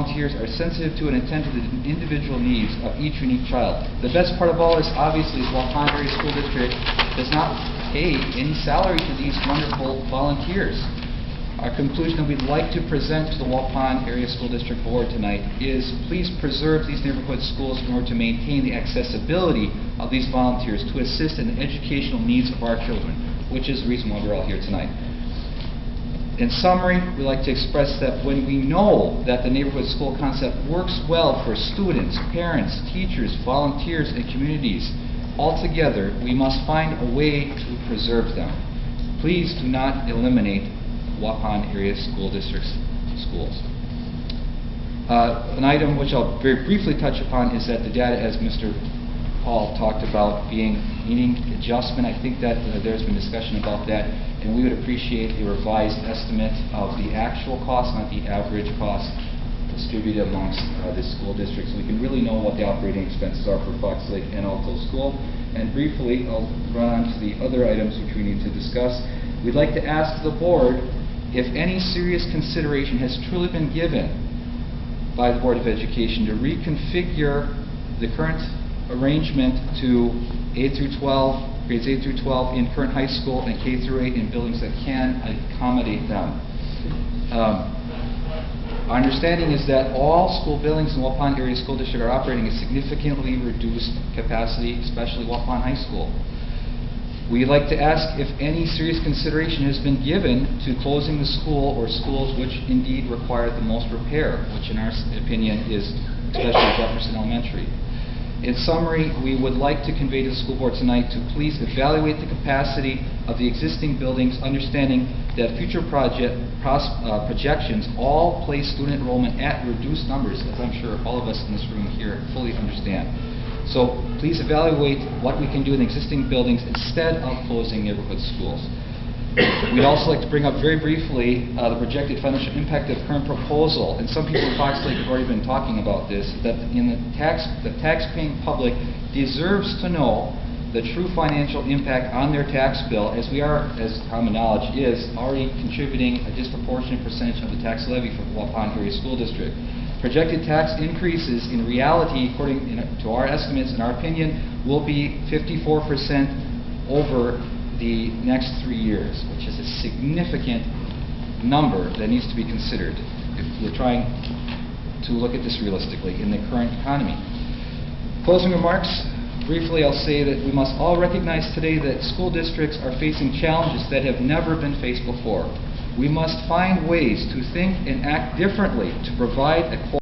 volunteers are sensitive to and attend to the individual needs of each unique child. The best part of all this, obviously, is Waupun Area School District does not pay any salary to these wonderful volunteers. Our conclusion that we'd like to present to the Waupun Area School District Board tonight is please preserve these neighborhood schools in order to maintain the accessibility of these volunteers to assist in the educational needs of our children, which is the reason why we're all here tonight. In summary, we'd like to express that when we know that the neighborhood school concept works well for students, parents, teachers, volunteers, and communities, altogether, we must find a way to preserve them. Please do not eliminate Waupun Area School District's schools. An item which I'll very briefly touch upon is that the data, as Mr. Paul talked about, needing adjustment. I think that there's been discussion about that, and we would appreciate a revised estimate of the actual cost, not the average cost, distributed amongst the school districts, so we can really know what the operating expenses are for Fox Lake and Alto School. And briefly, I'll run on to the other items which we need to discuss. We'd like to ask the board if any serious consideration has truly been given by the Board of Education to reconfigure the current arrangement to grades 8 through 12 in current high school and K through 8 in buildings that can accommodate them. Our understanding is that all school buildings in Waupun Area School District are operating at significantly reduced capacity, especially Waupun High School. We'd like to ask if any serious consideration has been given to closing the school or schools which indeed require the most repair, which in our opinion is especially Jefferson Elementary. In summary, we would like to convey to the school board tonight to please evaluate the capacity of the existing buildings, understanding that future projections all place student enrollment at reduced numbers, as I'm sure all of us in this room here fully understand. So please evaluate what we can do in existing buildings instead of closing neighborhood schools. We'd also like to bring up very briefly the projected financial impact of the current proposal, and some people in Fox Lake have already been talking about this, that in the tax-paying public deserves to know the true financial impact on their tax bill, as we are, as common knowledge is, already contributing a disproportionate percentage of the tax levy for the Waupun Area School District. Projected tax increases in reality, according to our estimates and our opinion, will be 54% over the next 3 years, which is a significant number that needs to be considered if we're trying to look at this realistically in the current economy. Closing remarks, briefly I'll say that we must all recognize today that school districts are facing challenges that have never been faced before. We must find ways to think and act differently to provide a